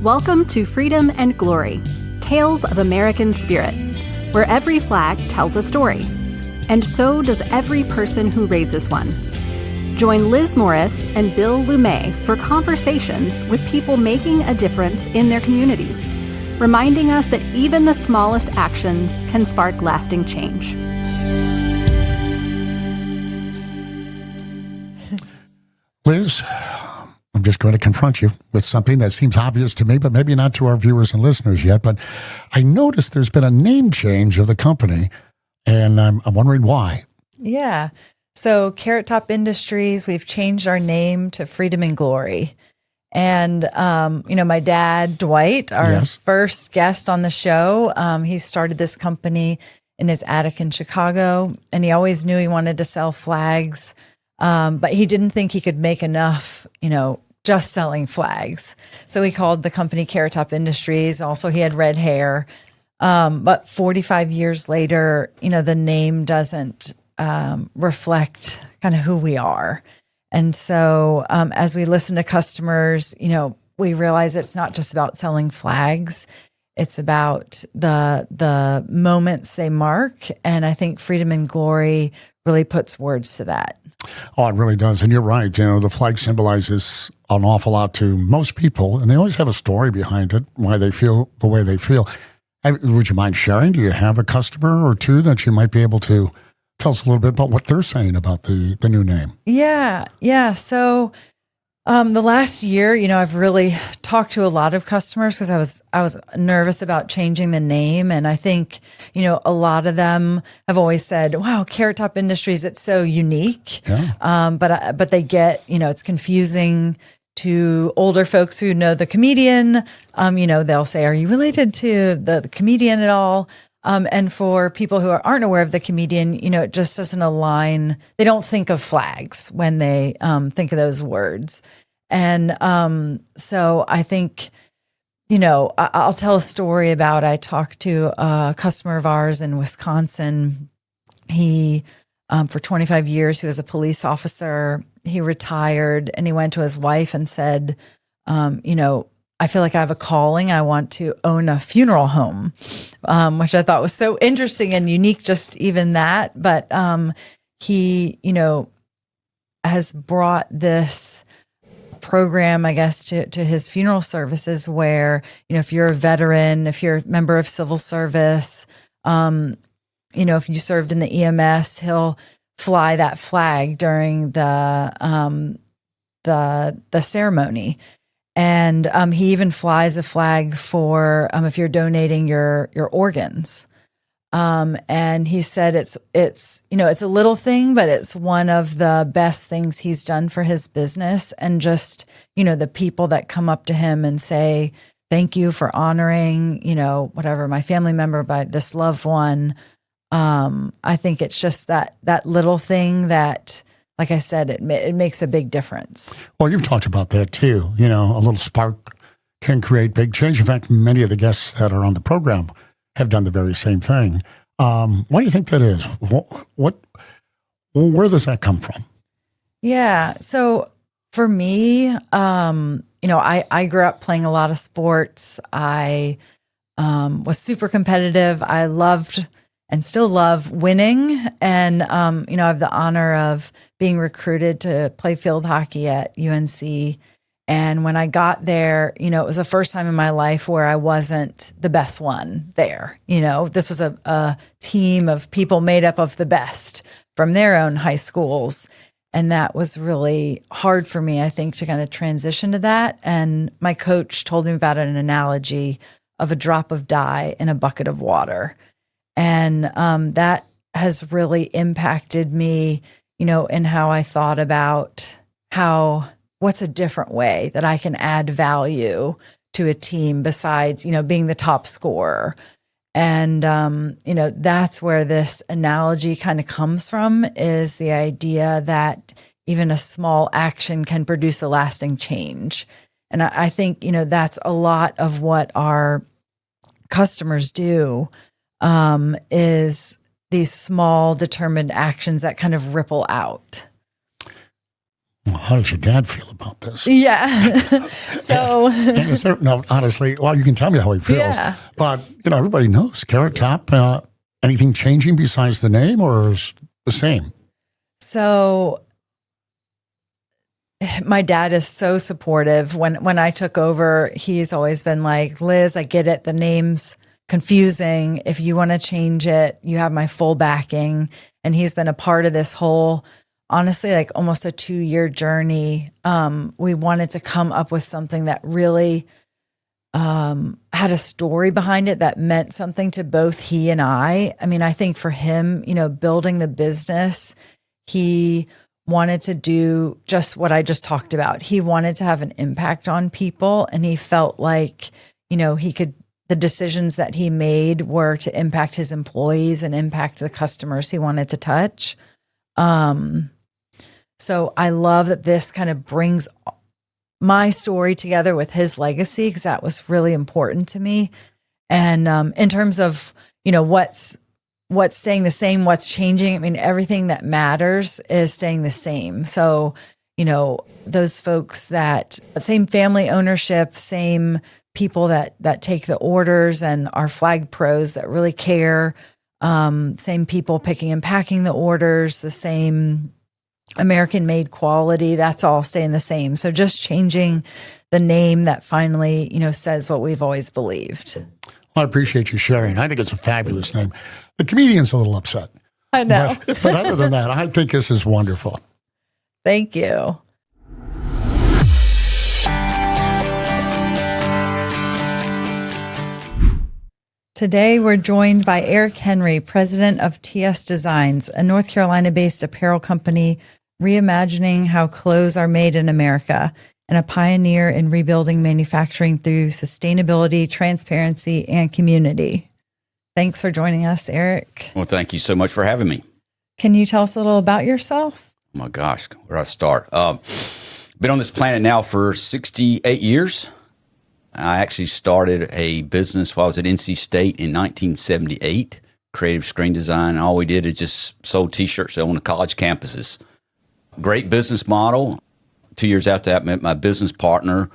Welcome to Freedom and Glory, Tales of American Spirit, where every flag tells a story, and so does every person who raises one. Join Liz Morris and Bill LuMaye for conversations with people making a difference in their communities, reminding us that even the smallest actions can spark lasting change. Liz, I'm just going to confront you with something that seems obvious to me, but maybe not to our viewers and listeners yet. But I noticed there's been a name change of the company, and I'm wondering why. Yeah. So Carrot Top Industries, we've changed our name to Freedom and Glory. And, my dad, Dwight, our first guest on the show, he started this company in his attic in Chicago, and he always knew he wanted to sell flags. But he didn't think he could make enough, just selling flags. So he called the company Carrot Top Industries. Also, he had red hair. But 45 years later, the name doesn't reflect kind of who we are. And so as we listen to customers, we realize it's not just about selling flags. It's about the moments they mark. And I think Freedom and Glory really puts words to that. Oh, it really does. And you're right. The flag symbolizes an awful lot to most people, and they always have a story behind it, why they feel the way they feel. Would you mind sharing? Do you have a customer or two that you might be able to tell us a little bit about what they're saying about the new name? Yeah. So the last year, I've really talked to a lot of customers because I was nervous about changing the name. And I think, a lot of them have always said, wow, Carrot Top Industries, it's so unique. Yeah. But they get, it's confusing to older folks who know the comedian. They'll say, are you related to the comedian at all? And for people who aren't aware of the comedian, it just doesn't align. They don't think of flags when they think of those words. And so I think, I'll tell a story about, I talked to a customer of ours in Wisconsin. He, for 25 years, he was a police officer. He retired, and he went to his wife and said, I feel like I have a calling. I want to own a funeral home, which I thought was so interesting and unique, just even that. But he, has brought this program, I guess, to his funeral services where, if you're a veteran, if you're a member of civil service, if you served in the EMS, he'll fly that flag during the ceremony. And he even flies a flag for if you're donating your organs. And he said it's a little thing, but it's one of the best things he's done for his business. And just, the people that come up to him and say, thank you for honoring, whatever, my family member, by this loved one. I think it's just that little thing that, like I said, it makes a big difference. Well, you've talked about that too. A little spark can create big change. In fact, many of the guests that are on the program have done the very same thing. Why do you think that is? Where does that come from? Yeah. So for me, I grew up playing a lot of sports. I was super competitive. I loved and still love winning. And, I have the honor of being recruited to play field hockey at UNC. And when I got there, it was the first time in my life where I wasn't the best one there. This was a team of people made up of the best from their own high schools. And that was really hard for me, I think, to kind of transition to that. And my coach told me about an analogy of a drop of dye in a bucket of water. And that has really impacted me, in how I thought about what's a different way that I can add value to a team besides, being the top scorer. And, that's where this analogy kind of comes from, is the idea that even a small action can produce a lasting change. And I think, that's a lot of what our customers do, is these small determined actions that kind of ripple out. Well, how does your dad feel about this? Yeah. So, No, honestly, well, you can tell me how he feels. Yeah. But, everybody knows Carrot Top. Anything changing besides the name, or is the same? so my dad is so supportive. When I took over, he's always been like, Liz, I get it. The name's confusing. If you want to change it, you have my full backing. And he's been a part of this whole, honestly, like almost a 2-year journey. We wanted to come up with something that really had a story behind it that meant something to both he and I. I mean, I think for him, building the business, he wanted to do just what I just talked about. He wanted to have an impact on people, and he felt like, the decisions that he made were to impact his employees and impact the customers he wanted to touch. So I love that this kind of brings my story together with his legacy, because that was really important to me. And in terms of, what's staying the same, what's changing, I mean, everything that matters is staying the same. So, those folks that same family ownership, same people that take the orders and are flag pros that really care, same people picking and packing the orders, the same American made quality, that's all staying the same. So just changing the name that finally, says what we've always believed. Well, I appreciate you sharing. I think it's a fabulous name. The comedian's a little upset. I know. But other than that, I think this is wonderful. Thank you. Today, we're joined by Eric Henry, president of TS Designs, a North Carolina-based apparel company reimagining how clothes are made in America, and a pioneer in rebuilding manufacturing through sustainability, transparency, and community. Thanks for joining us, Eric. Well, thank you so much for having me. Can you tell us a little about yourself? Oh my gosh, where do I start? Been on this planet now for 68 years. I actually started a business while I was at NC State in 1978, creative screen design. All we did is just sold T-shirts on the college campuses. Great business model. 2 years after that, I met my business partner,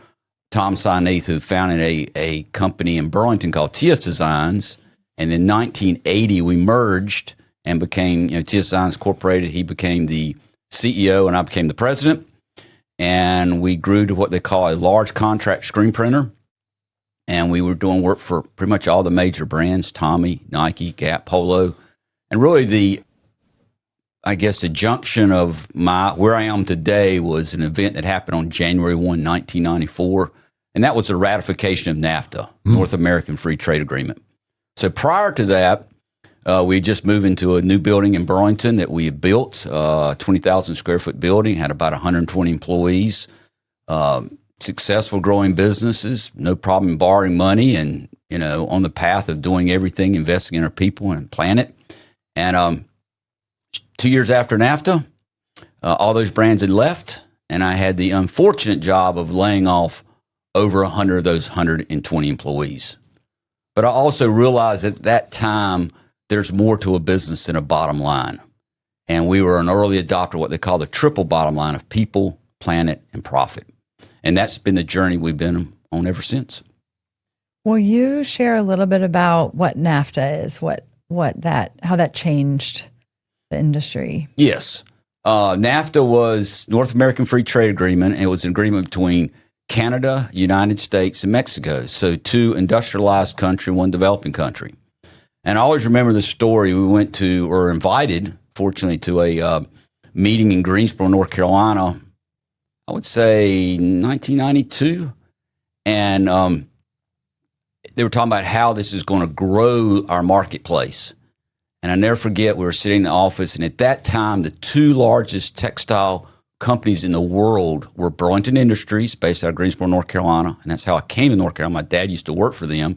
Tom Sineath, who founded a company in Burlington called TS Designs. And in 1980, we merged and became, TS Designs Incorporated. He became the CEO and I became the president. And we grew to what they call a large contract screen printer. And we were doing work for pretty much all the major brands, Tommy, Nike, Gap, Polo. And really the junction of where I am today was an event that happened on January 1, 1994. And that was the ratification of NAFTA, North American Free Trade Agreement. So prior to that, we just moved into a new building in Burlington that we had built, 20,000 square foot building, had about 120 employees, successful growing businesses, no problem borrowing money, and, on the path of doing everything, investing in our people and planet. And 2 years after NAFTA, all those brands had left, and I had the unfortunate job of laying off over 100 of those 120 employees. But I also realized at that time, there's more to a business than a bottom line. And we were an early adopter of what they call the triple bottom line of people, planet, and profit. And that's been the journey we've been on ever since. Will you share a little bit about what NAFTA is, how that changed the industry? Yes. NAFTA was North American Free Trade Agreement. It was an agreement between Canada, United States, and Mexico. So two industrialized country, one developing country. And I always remember the story. We were invited, fortunately, to a meeting in Greensboro, North Carolina, I would say 1992. And they were talking about how this is going to grow our marketplace. And I never forget, we were sitting in the office, and at that time, the two largest textile companies in the world were Burlington Industries, based out of Greensboro, North Carolina, and that's how I came to North Carolina. My dad used to work for them,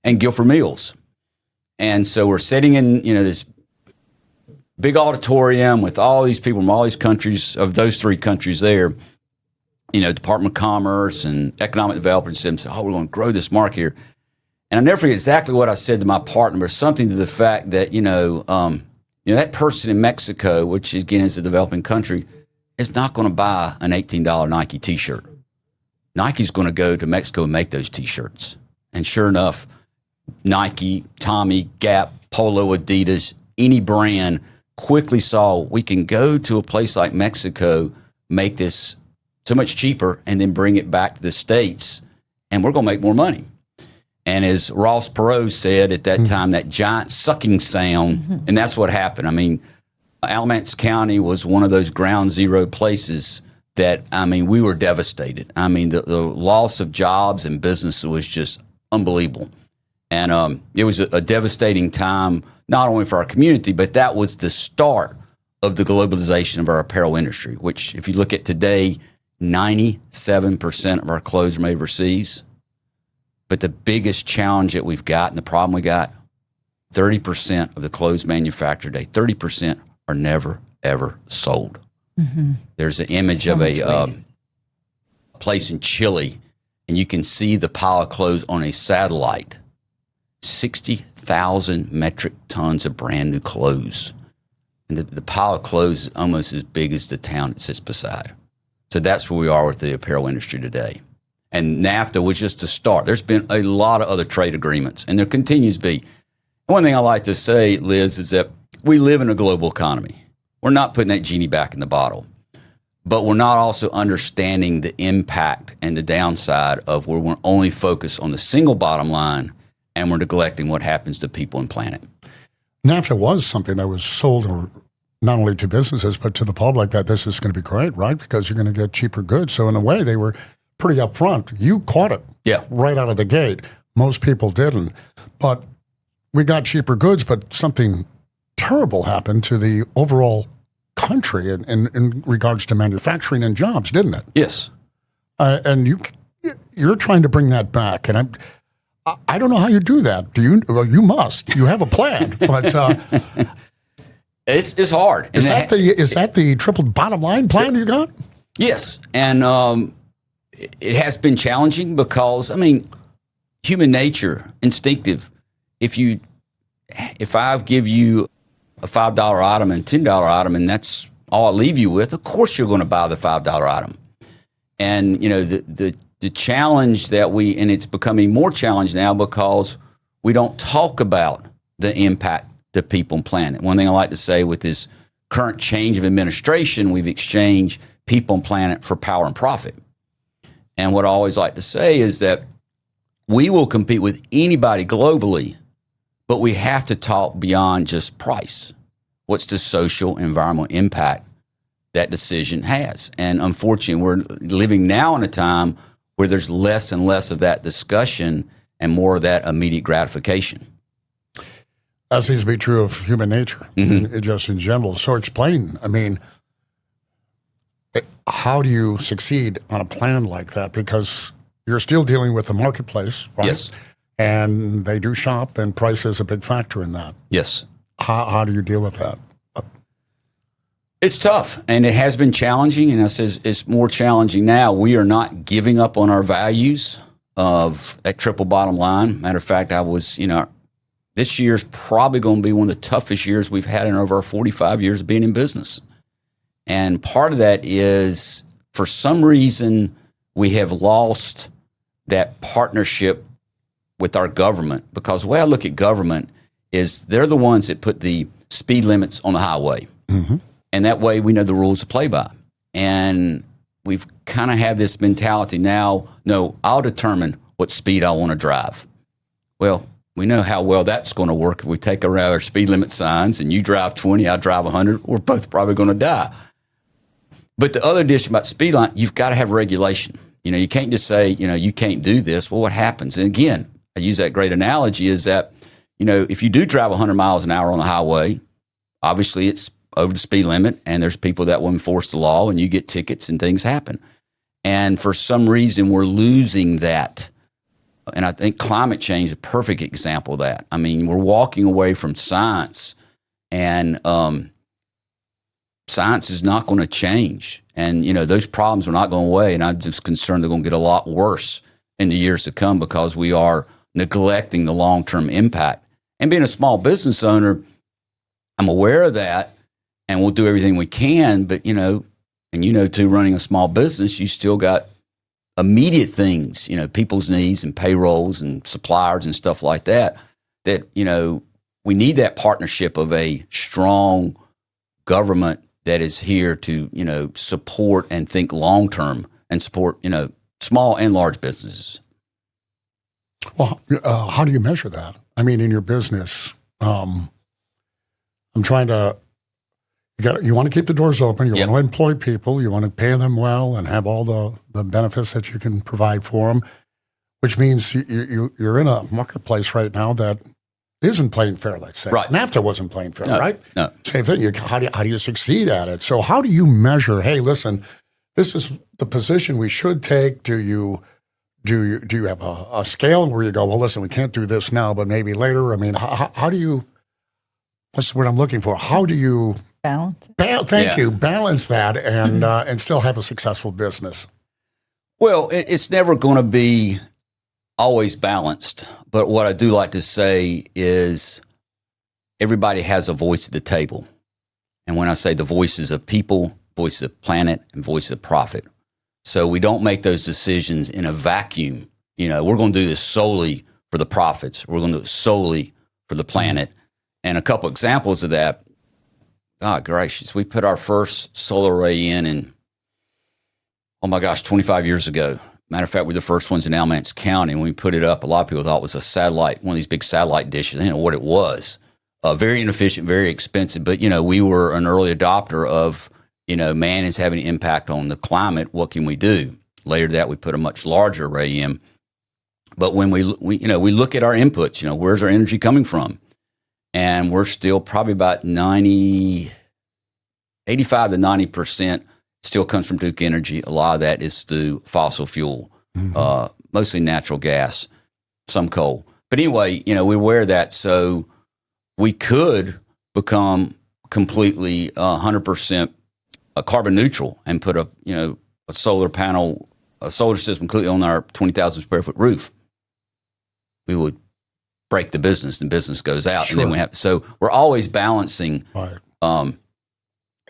and Guilford Mills. And so we're sitting in, this big auditorium with all these people from all these countries, of those three countries there, Department of Commerce and economic developers, and said, we're going to grow this market here. And I never forget exactly what I said to my partner, but something to the fact that, that person in Mexico, which again is a developing country, is not going to buy an $18 Nike t-shirt. Nike's going to go to Mexico and make those t-shirts. And sure enough, Nike, Tommy, Gap, Polo, Adidas, any brand quickly saw we can go to a place like Mexico, make this so much cheaper, and then bring it back to the States, and we're going to make more money. And as Ross Perot said at that time, that giant sucking sound, and that's what happened. I mean, Alamance County was one of those ground zero places that, I mean, we were devastated. I mean, the loss of jobs and business was just unbelievable. And it was a devastating time, not only for our community, but that was the start of the globalization of our apparel industry, which if you look at today, 97% of our clothes are made overseas. But the biggest challenge that we've got and the problem we got, 30% of the clothes manufactured today, 30% are never, ever sold. Mm-hmm. There's an image of a place in Chile, and you can see the pile of clothes on a satellite. 60,000 metric tons of brand new clothes. And the pile of clothes is almost as big as the town it sits beside. So that's where we are with the apparel industry today. And NAFTA was just the start. There's been a lot of other trade agreements, and there continues to be. One thing I like to say, Liz, is that we live in a global economy. We're not putting that genie back in the bottle, but we're not also understanding the impact and the downside of where we're only focused on the single bottom line and we're neglecting what happens to people and planet. NAFTA was something that was sold not only to businesses, but to the public that this is going to be great, right? Because you're going to get cheaper goods. So in a way, they were pretty upfront. You caught it right out of the gate. Most people didn't. But we got cheaper goods, but something terrible happened to the overall country in regards to manufacturing and jobs, didn't it? Yes. And you're trying to bring that back. And I don't know how you do that. Do you? Well, you must. You have a plan. But it's hard. Is that the triple bottom line plan you got? Yes. And it has been challenging because, I mean, human nature, instinctive. If I give you a $5 item and $10 item, and that's all I leave you with, of course you're going to buy the $5 item. And, you know, the challenge that and it's becoming more challenged now because we don't talk about the impact to people and planet. One thing I like to say with this current change of administration, we've exchanged people and planet for power and profit. And what I always like to say is that we will compete with anybody globally, but we have to talk beyond just price. What's the social, environmental impact that decision has? And unfortunately, we're living now in a time where there's less and less of that discussion and more of that immediate gratification. That seems to be true of human nature, just in general. So explain, I mean, how do you succeed on a plan like that? Because you're still dealing with the marketplace, right? Yes. And they do shop, and price is a big factor in that. Yes. How do you deal with that? It's tough, and it has been challenging, and it's more challenging now. We are not giving up on our values of that triple bottom line. Matter of fact, this year's probably going to be one of the toughest years we've had in over our 45 years of being in business. And part of that is, for some reason, we have lost that partnership with our government, because the way I look at government is they're the ones that put the speed limits on the highway. Mm-hmm. And that way we know the rules to play by. And we've kind of had this mentality now, no, I'll determine what speed I want to drive. Well, we know how well that's going to work. If we take around our speed limit signs and you drive 20, I drive 100, we're both probably going to die. But the other issue about speed line, you've got to have regulation. You know, you can't just say, you can't do this. Well, what happens? And again, I use that great analogy is that, if you do drive 100 miles an hour on the highway, obviously it's over the speed limit, and there's people that will enforce the law, and you get tickets and things happen. And for some reason, we're losing that. And I think climate change is a perfect example of that. I mean, we're walking away from science, and science is not going to change. And, those problems are not going away. And I'm just concerned they're going to get a lot worse in the years to come because we are neglecting the long-term impact. And being a small business owner, I'm aware of that, and we'll do everything we can. But, and too, running a small business, you still got immediate things, people's needs and payrolls and suppliers and stuff like that, we need that partnership of a strong government that is here to, support and think long-term and support, small and large businesses. Well, how do you measure that? I mean, in your business, I'm trying to, you want to keep the doors open. You want to employ people. You want to pay them well and have all the benefits that you can provide for them, which means you're in a marketplace right now that isn't playing fair, let's say. Right. NAFTA wasn't playing fair, right? No. Same thing. How do you succeed at it? So how do you measure, hey, listen, this is the position we should take. Do you have a scale where you go, well, listen, we can't do this now, but maybe later? I mean, how do you, that's what I'm looking for. How do you balance? Balance that and still have a successful business? Well, it's never going to be always balanced. But what I do like to say is everybody has a voice at the table. And when I say the voices of people, voices of planet, and voices of profit. So we don't make those decisions in a vacuum. We're going to do this solely for the profits. We're going to do it solely for the planet. And a couple examples of that, God gracious, we put our first solar array in, oh my gosh, 25 years ago. Matter of fact, we're the first ones in Alamance County. And when we put it up, a lot of people thought it was a satellite, one of these big satellite dishes. They didn't know what it was. Very inefficient, very expensive. But, we were an early adopter of, man is having an impact on the climate. What can we do? Later that, we put a much larger array in. But when we look at our inputs, where's our energy coming from? And we're still probably about 85 to 90% still comes from Duke Energy. A lot of that is through fossil fuel, mostly natural gas, some coal. But anyway, we wear that so we could become completely 100% carbon neutral and put a solar panel, a solar system completely on our 20,000 square foot roof. We would break the business and business goes out. Sure. And then so we're always balancing Right.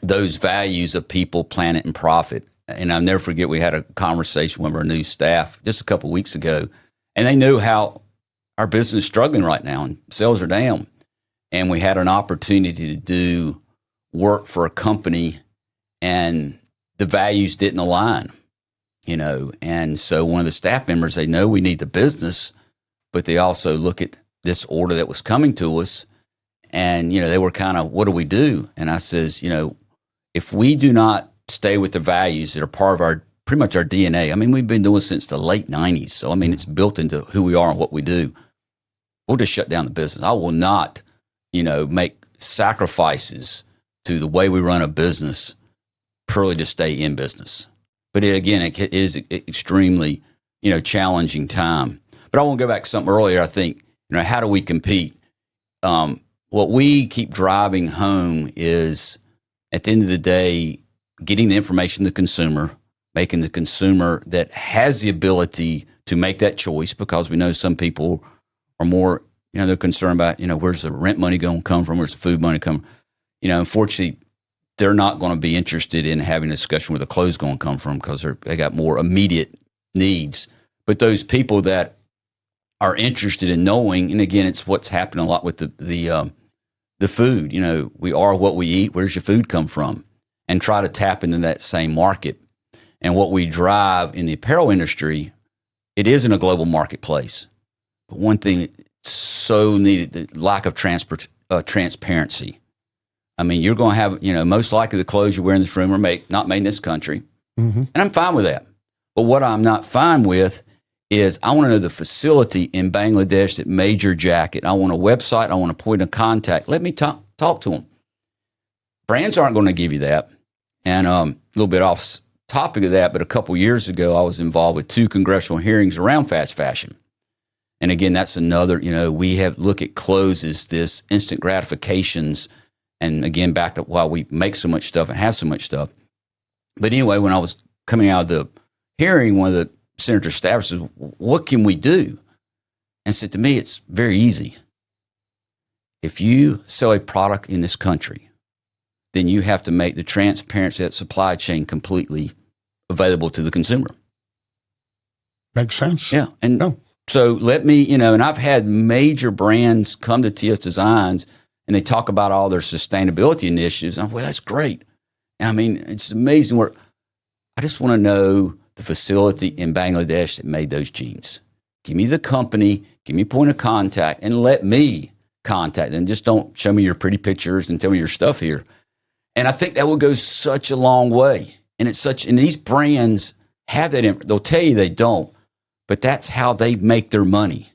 Those values of people, planet, and profit. And I'll never forget, we had a conversation with our new staff just a couple of weeks ago, and they knew how our business is struggling right now and sales are down. And we had an opportunity to do work for a company and the values didn't align, And so one of the staff members, they know we need the business, but they also look at this order that was coming to us and, they were kind of, what do we do? And I says, if we do not stay with the values that are part of pretty much our DNA, I mean, we've been doing it since the late 90s. So, I mean, it's built into who we are and what we do. We'll just shut down the business. I will not, make sacrifices to the way we run a business purely to stay in business. But it is extremely, challenging time. But I want to go back to something earlier. I think, how do we compete? What we keep driving home is, at the end of the day, getting the information to the consumer, making the consumer that has the ability to make that choice, because we know some people are more, they're concerned about, where's the rent money going to come from? Where's the food money come from? Unfortunately, they're not going to be interested in having a discussion where the clothes going to come from because they got more immediate needs. But those people that are interested in knowing, and again, it's what's happening a lot with the food. We are what we eat. Where's your food come from? And try to tap into that same market. And what we drive in the apparel industry, it is in a global marketplace. But one thing that's so needed, the lack of transparency. I mean, you're going to have, most likely the clothes you wear in this room are not made in this country. Mm-hmm. And I'm fine with that. But what I'm not fine with is I want to know the facility in Bangladesh that made your jacket. I want a website. I want a point of contact. Let me talk to them. Brands aren't going to give you that. And a little bit off topic of that, but a couple years ago, I was involved with 2 congressional hearings around fast fashion. And again, that's another, we have look at clothes as this instant gratifications. And again, back to why we make so much stuff and have so much stuff. But anyway, when I was coming out of the hearing, one of the senator's staff said, what can we do? And said to me, it's very easy. If you sell a product in this country then you have to make the transparency of that supply chain completely available to the consumer. Makes sense. Yeah. And so let me, and I've had major brands come to TS Designs and they talk about all their sustainability initiatives. Well, that's great. I mean, it's amazing work. I just want to know the facility in Bangladesh that made those jeans. Give me the company, give me a point of contact, and let me contact them. Just don't show me your pretty pictures and tell me your stuff here. And I think that will go such a long way. And and these brands have that, they'll tell you they don't, but that's how they make their money.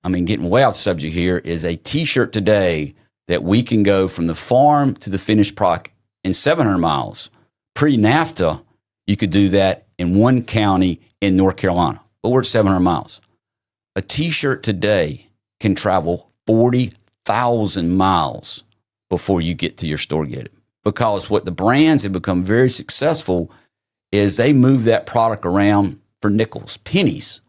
I mean, getting way off the subject here, is a t-shirt today that we can go from the farm to the finished product in 700 miles. Pre-NAFTA, you could do that in one county in North Carolina, but we're at 700 miles. A t-shirt today can travel 40,000 miles before you get to your store to get it. Because what the brands have become very successful is they move that product around for nickels, pennies,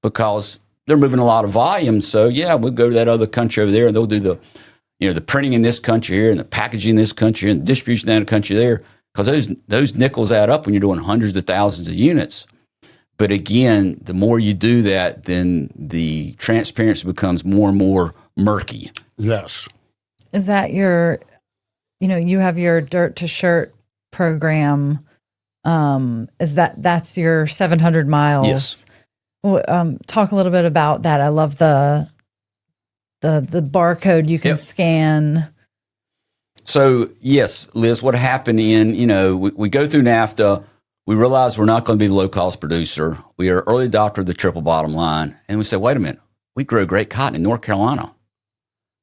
because they're moving a lot of volume. So yeah, we'll go to that other country over there and they'll do the printing in this country here and the packaging in this country and the distribution in that country there. Because those nickels add up when you're doing hundreds of thousands of units. But again, the more you do that, then the transparency becomes more and more murky. Yes. Is that you have your dirt to shirt program. That's your 700 miles? Yes. Talk a little bit about that. I love the barcode you can scan. So yes, Liz, what happened we go through NAFTA, we realize we're not going to be the low-cost producer. We are early adopter of the triple bottom line. And we said, wait a minute, we grow great cotton in North Carolina.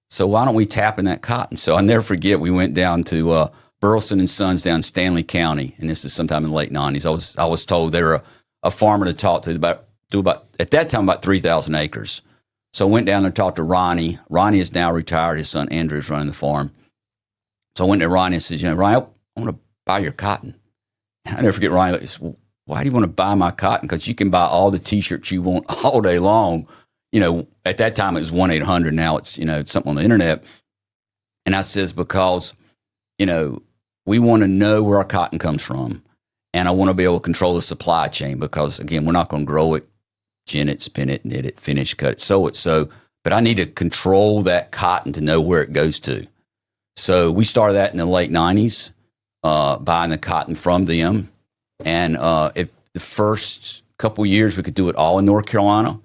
So why don't we tap in that cotton? So I'll never forget, we went down to Burleson and Sons down in Stanley County, and this is sometime in the late 90s. I was told they were a farmer to talk to at that time, about 3,000 acres. So I went down there and talked to Ronnie. Ronnie is now retired. His son Andrew is running the farm. So I went to Ronnie and said, Ronnie, I want to buy your cotton. I never forget Ronnie said, well, why do you want to buy my cotton? Because you can buy all the T-shirts you want all day long. At that time it was 1-800. Now it's, it's something on the internet. And I says, because, we want to know where our cotton comes from. And I want to be able to control the supply chain because, again, we're not going to grow it, gin it, spin it, knit it, finish, cut it, sew it. So, but I need to control that cotton to know where it goes to. So we started that in the late 90s, buying the cotton from them. And if the first couple of years, we could do it all in North Carolina.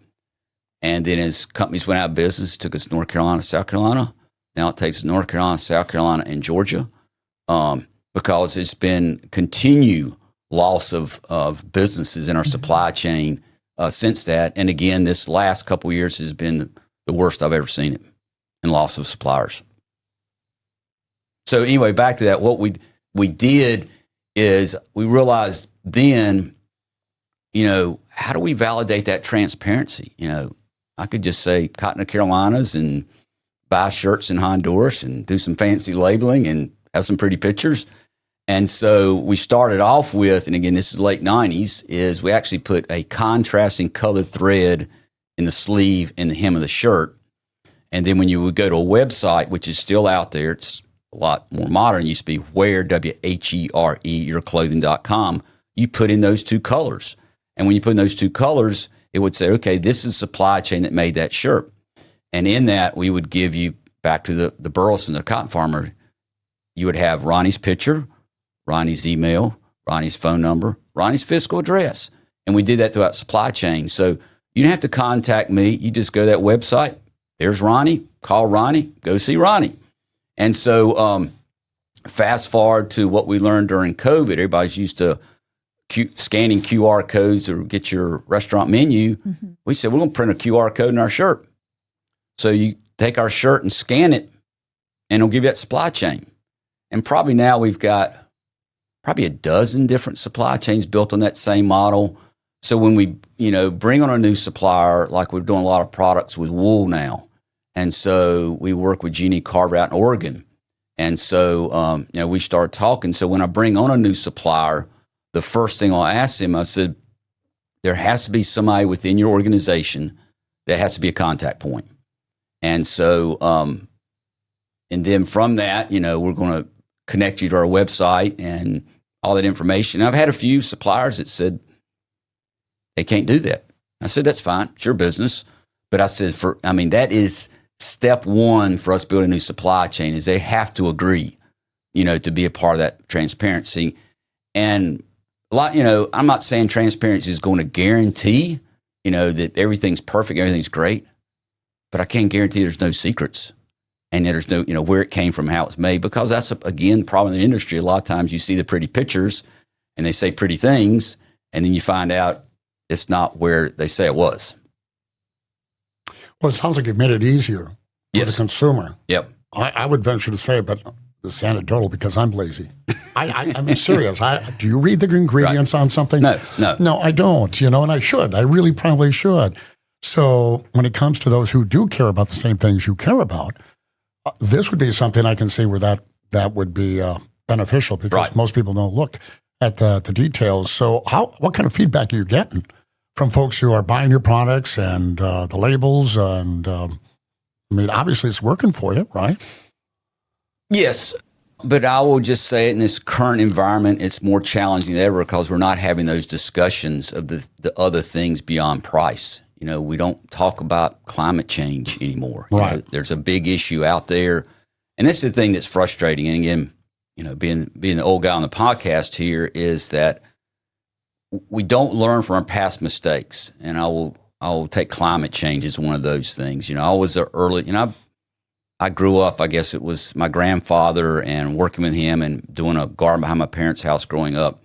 And then as companies went out of business, it took us North Carolina, South Carolina. Now it takes North Carolina, South Carolina, and Georgia. Because it's been continued loss of businesses in our supply chain since that. And again, this last couple of years has been the worst I've ever seen it in loss of suppliers. So anyway, back to that, what we did is we realized then, how do we validate that transparency? I could just say Cotton of Carolinas and buy shirts in Honduras and do some fancy labeling and have some pretty pictures. And so we started off with, and again, this is late 90s, is we actually put a contrasting colored thread in the sleeve and the hem of the shirt. And then when you would go to a website, which is still out there, it's a lot more modern, it used to be wear, W-H-E-R-E, yourclothing.com, you put in those two colors. And when you put in those two colors, it would say, okay, this is supply chain that made that shirt. And in that, we would give you, back to the Burleson, the cotton farmer, you would have Ronnie's picture, Ronnie's email, Ronnie's phone number, Ronnie's physical address. And we did that throughout supply chain. So you didn't have to contact me. You just go to that website. There's Ronnie. Call Ronnie. Go see Ronnie. And so fast forward to what we learned during COVID. Everybody's used to scanning QR codes or get your restaurant menu. Mm-hmm. We said, we're going to print a QR code in our shirt. So you take our shirt and scan it, and it'll give you that supply chain. And probably now we've got probably a dozen different supply chains built on that same model. So when we, bring on a new supplier, like we're doing a lot of products with wool now. And so we work with Jeannie Carver out in Oregon. And so, we started talking. So when I bring on a new supplier, the first thing I'll ask them, I said, there has to be somebody within your organization that has to be a contact point. And so, and then from that, we're going to connect you to our website and all that information. And I've had a few suppliers that said they can't do that. I said, that's fine. It's your business. But I said, that is step one for us building a new supply chain is they have to agree, to be a part of that transparency. And a lot, I'm not saying transparency is going to guarantee, that everything's perfect, everything's great, but I can't guarantee there's no secrets and that there's no, where it came from, how it's made, because that's, again, problem in the industry. A lot of times you see the pretty pictures and they say pretty things, and then you find out it's not where they say it was. Well, it sounds like you've made it easier for the consumer. Yep. I would venture to say, but it's anecdotal because I'm lazy. I'm serious. Do you read the ingredients on something? No, I don't, and I should. I really probably should. So when it comes to those who do care about the same things you care about, this would be something I can see where that would be beneficial because most people don't look at the details. So what kind of feedback are you getting from folks who are buying your products and the labels? And obviously it's working for you, right? Yes, but I will just say in this current environment, it's more challenging than ever because we're not having those discussions of the other things beyond price. We don't talk about climate change anymore. Right. There's a big issue out there. And this is the thing that's frustrating. And again, being the old guy on the podcast here is that we don't learn from our past mistakes. And I will take climate change as one of those things. I was I grew up, I guess it was my grandfather and working with him and doing a garden behind my parents' house growing up.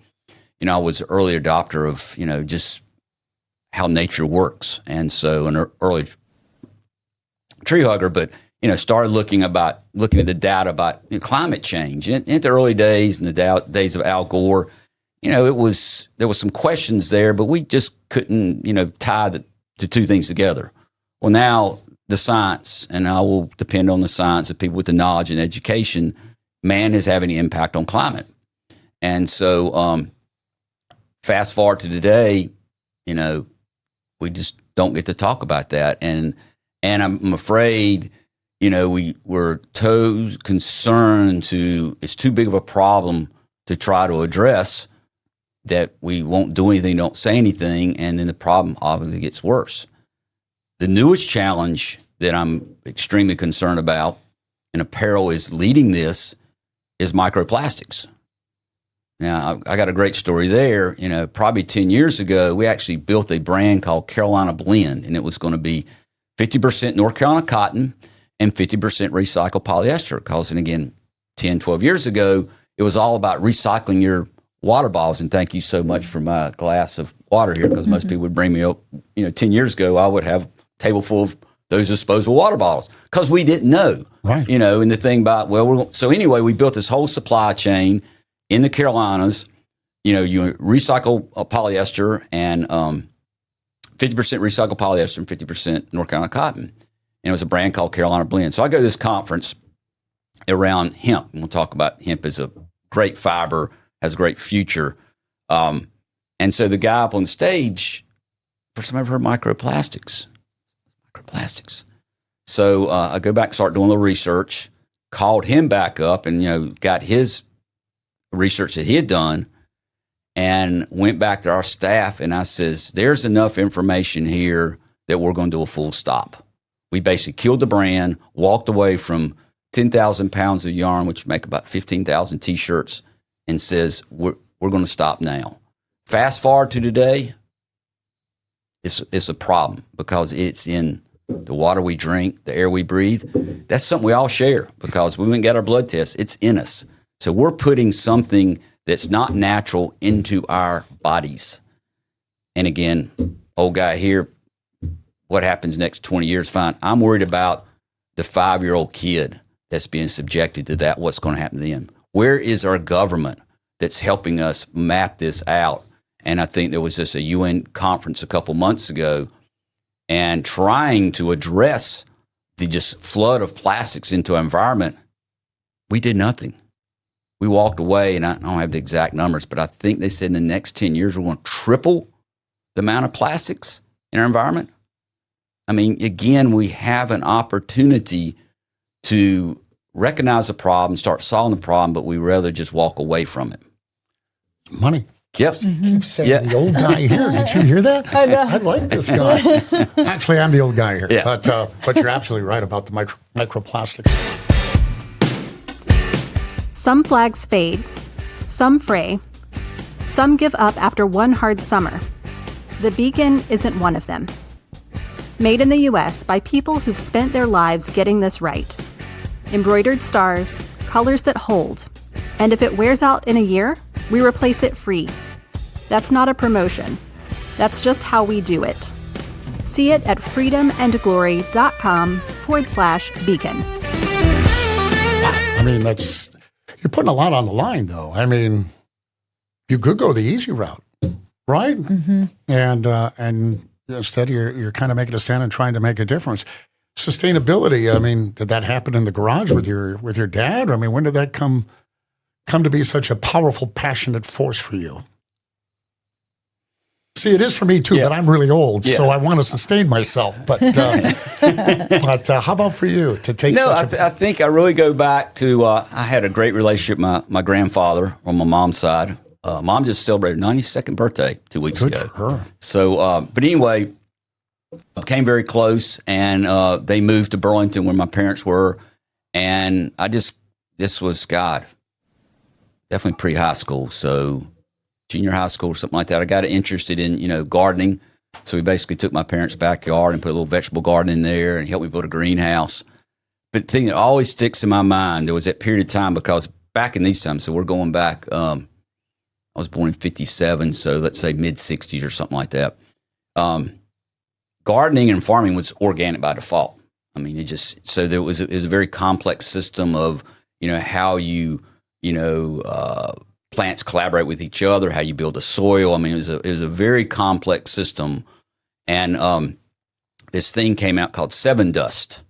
I was an early adopter of, just how nature works. And so an early tree hugger, but, started looking at the data about climate change. And in the early days and the days of Al Gore, there was some questions there, but we just couldn't, tie the two things together. Well, now the science, and I will depend on the science of people with the knowledge and education, man is having an impact on climate. And so fast forward to today, we just don't get to talk about that. And I'm afraid, we're too concerned it's too big of a problem to try to address that we won't do anything, don't say anything, and then the problem obviously gets worse. The newest challenge that I'm extremely concerned about, and Apparel is leading this, is microplastics. Now, I got a great story there. Probably 10 years ago, we actually built a brand called Carolina Blend, and it was going to be 50% North Carolina cotton and 50% recycled polyester. Because, and again, 10, 12 years ago, it was all about recycling your water bottles. And thank you so much for my glass of water here, because most people would bring me up, 10 years ago, I would have a table full of those disposable water bottles because we didn't know, right? And the thing about, so anyway, we built this whole supply chain in the Carolinas. You recycle polyester and 50% recycled polyester and 50% North Carolina cotton. And it was a brand called Carolina Blend. So I go to this conference around hemp, and we'll talk about hemp as a great fiber, has a great future. And so the guy up on stage, first time I ever heard microplastics. So I go back, start doing a little research, called him back up and, got his research that he had done and went back to our staff. And I says, there's enough information here that we're going to do a full stop. We basically killed the brand, walked away from 10,000 pounds of yarn, which make about 15,000 T-shirts, and says, we're going to stop now. Fast forward to today, it's a problem because it's in the water we drink, the air we breathe. That's something we all share because we went and got our blood tests. It's in us. So we're putting something that's not natural into our bodies. And again, old guy here, what happens next 20 years, fine. I'm worried about the 5-year-old kid that's being subjected to that, what's going to happen to them. Where is our government that's helping us map this out? And I think there was just a UN conference a couple months ago and trying to address the just flood of plastics into our environment. We did nothing. We walked away, and I don't have the exact numbers, but I think they said in the next 10 years, we're going to triple the amount of plastics in our environment. I mean, again, we have an opportunity to recognize the problem, start solving the problem, but we rather just walk away from it. Money. Yep. Keep saying the old guy here. Did you hear that? I know. I like this guy. Actually, I'm the old guy here. Yeah. But you're absolutely right about the microplastics. Some flags fade, some fray, some give up after one hard summer. The Beacon isn't one of them. Made in the U.S. by people who've spent their lives getting this right. Embroidered stars, colors that hold, and if it wears out in a year, we replace it free. That's not a promotion. That's just how we do it. See it at freedomandglory.com/beacon. I mean, you're putting a lot on the line, though. I mean, you could go the easy route, right? Mm-hmm. And instead, you're kind of making a stand and trying to make a difference. Sustainability. I mean, did that happen in the garage with your dad? I mean, when did that come to be such a powerful, passionate force for you? See, it is for me too, but I'm really old, so I want to sustain myself. But how about for you to take? I think I really go back to I had a great relationship with my grandfather on my mom's side. Mom just celebrated her 92nd birthday 2 weeks ago. Good for her. So, but anyway, I became very close, and they moved to Burlington where my parents were, and this was definitely pre-high school, so junior high school or something like that. I got interested in, gardening. So we basically took my parents' backyard and put a little vegetable garden in there and helped me build a greenhouse. But the thing that always sticks in my mind, there was that period of time, because back in these times, so we're going back, I was born in 57, so let's say mid-60s or something like that. Gardening and farming was organic by default. I mean, so there was a very complex system of, how plants collaborate with each other, how you build a soil. I mean, it was a very complex system. And this thing came out called Seven Dust.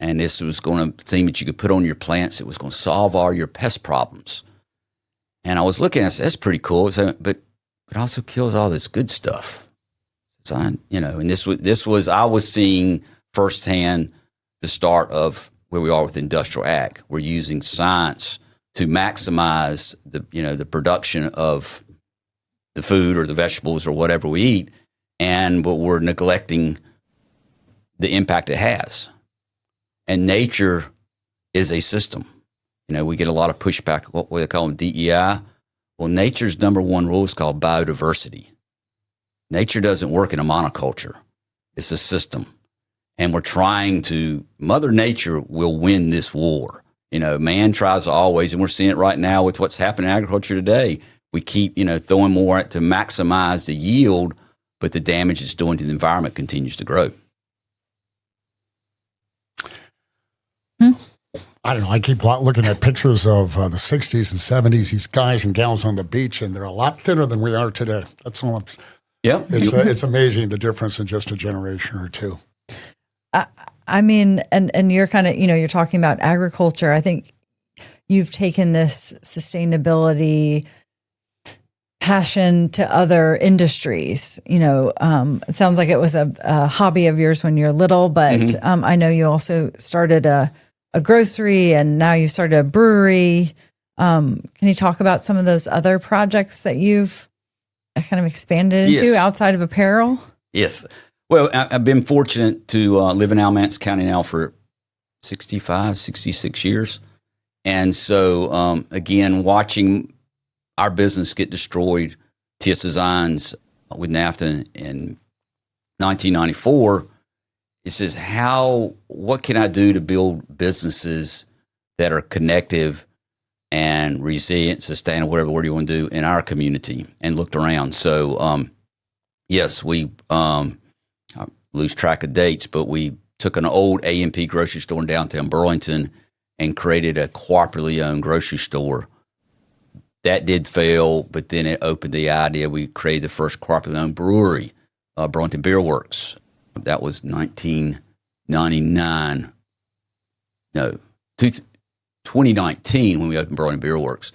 And this was going to thing that you could put on your plants. It was going to solve all your pest problems. And I was looking at it, that's pretty cool. But it also kills all this good stuff. So and I was seeing firsthand the start of where we are with industrial ag. We're using science to maximize the production of the food or the vegetables or whatever we eat, but we're neglecting the impact it has. And nature is a system. We get a lot of pushback, what they call them, DEI. Well, nature's number one rule is called biodiversity. Nature doesn't work in a monoculture. It's a system. And Mother Nature will win this war. Man tries to always, and we're seeing it right now with what's happening in agriculture today. We keep, throwing more to maximize the yield, but the damage it's doing to the environment continues to grow. I don't know. I keep looking at pictures of the 60s and 70s, these guys and gals on the beach, and they're a lot thinner than we are today. That's all I'm saying. Yeah. It's amazing the difference in just a generation or two. I mean, and you're kind of, you're talking about agriculture. I think you've taken this sustainability passion to other industries. It sounds like it was a hobby of yours when you were little, but I know you also started a grocery, and now you started a brewery. Can you talk about some of those other projects that you've kind of expanded into outside of apparel? Yes. Well, I've been fortunate to live in Alamance County now for 65, 66 years. And so, again, watching our business get destroyed, TS Designs with NAFTA in 1994, it says, what can I do to build businesses that are connective and resilient, sustainable, whatever word you want to do, in our community, and looked around. So, yes, we... I lose track of dates, but we took an old A&P grocery store in downtown Burlington and created a cooperatively owned grocery store. That did fail, but then it opened the idea. We created the first cooperatively owned brewery, Burlington Beer Works. That was 1999. No, 2019 when we opened Burlington Beer Works.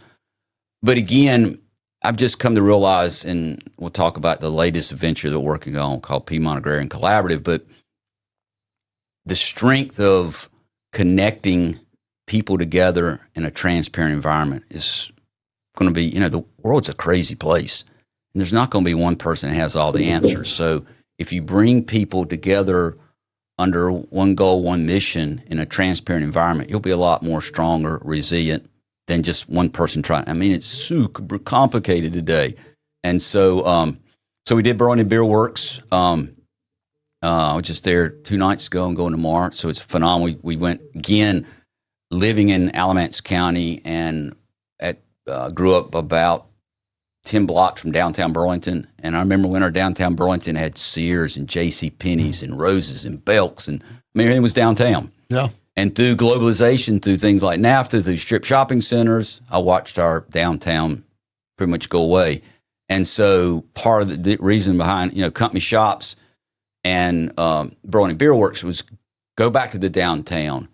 But again, I've just come to realize, and we'll talk about the latest venture that we're working on called Piedmont Agrarian Collaborative, but the strength of connecting people together in a transparent environment is going to be, the world's a crazy place. And there's not going to be one person that has all the answers. So if you bring people together under one goal, one mission in a transparent environment, you'll be a lot more stronger, resilient than just one person trying. I mean, it's super complicated today. And so we did Burlington Beer Works. I was just there 2 nights ago and going tomorrow. So it's phenomenal. We went again, living in Alamance County, and grew up about 10 blocks from downtown Burlington. And I remember when our downtown Burlington had Sears and J.C. Penney's and Rose's and Belk's, and everything was downtown. Yeah. And through globalization, through things like NAFTA, through strip shopping centers, I watched our downtown pretty much go away. And so part of the reason behind, company shops and Burlington Beer Works was go back to the downtown,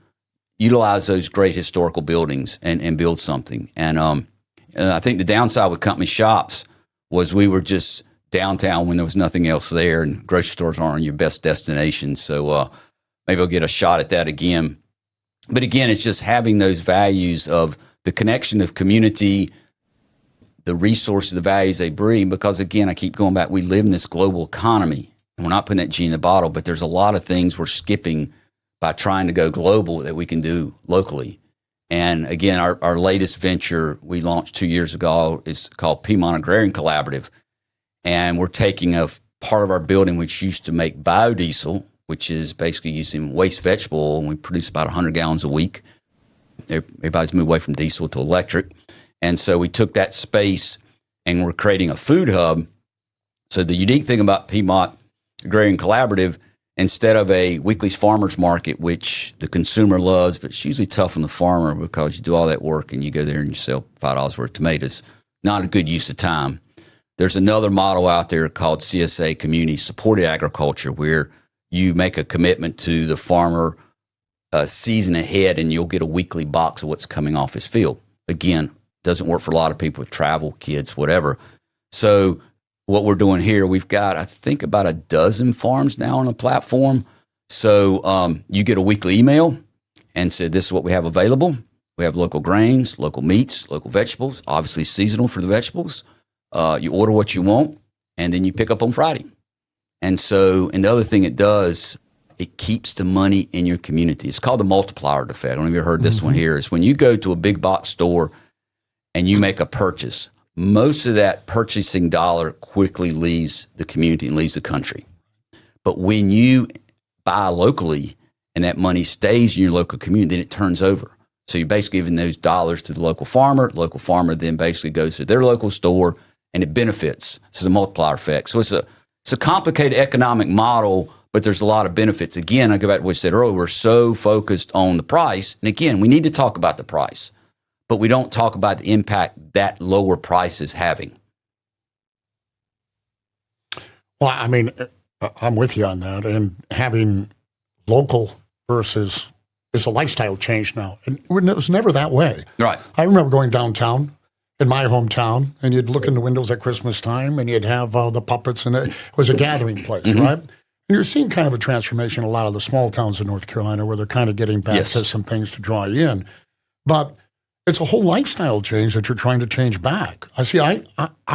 utilize those great historical buildings and build something. And I think the downside with company shops was we were just downtown when there was nothing else there, and grocery stores aren't your best destination. So maybe I'll get a shot at that again. But again, it's just having those values of the connection of community, the resources, the values they bring, because again, I keep going back, we live in this global economy, and we're not putting that genie in the bottle, but there's a lot of things we're skipping by trying to go global that we can do locally. And again, our latest venture we launched 2 years ago is called Piedmont Agrarian Collaborative. And we're taking a part of our building which used to make biodiesel, which is basically using waste vegetable oil, and we produce about 100 gallons a week. Everybody's moved away from diesel to electric. And so we took that space and we're creating a food hub. So the unique thing about Piedmont Agrarian Collaborative, instead of a weekly farmer's market, which the consumer loves, but it's usually tough on the farmer because you do all that work and you go there and you sell $5 worth of tomatoes, not a good use of time. There's another model out there called CSA, Community Supported Agriculture, where you make a commitment to the farmer a season ahead and you'll get a weekly box of what's coming off his field. Again, doesn't work for a lot of people with travel, kids, whatever. So what we're doing here, we've got, I think, about a dozen farms now on the platform. So you get a weekly email and said, this is what we have available. We have local grains, local meats, local vegetables, obviously seasonal for the vegetables. You order what you want, and then you pick up on Friday. And so, and the other thing it does, it keeps the money in your community. It's called the Multiplier effect. I don't know if you've heard this one here. Is when you go to a big box store and you make a purchase, most of that purchasing dollar quickly leaves the community and leaves the country. But when you buy locally and that money stays in your local community, then it turns over. So you're basically giving those dollars to the local farmer. The local farmer then basically goes to their local store and it benefits. This is a multiplier effect. So it's a complicated economic model, but there's a lot of benefits. Again, I go back to what you said earlier, we're so focused on the price. And again, we need to talk about the price, but we don't talk about the impact that lower price is having. Well, I mean, I'm with you on that. And having local versus is a lifestyle change now. And it was never that way. Right. I remember going downtown in my hometown, and you'd look in the windows at Christmas time, and you'd have the puppets, and it was a gathering place, right? And you're seeing kind of a transformation in a lot of the small towns in North Carolina where they're kind of getting back to some things to draw you in. But it's a whole lifestyle change that you're trying to change back. I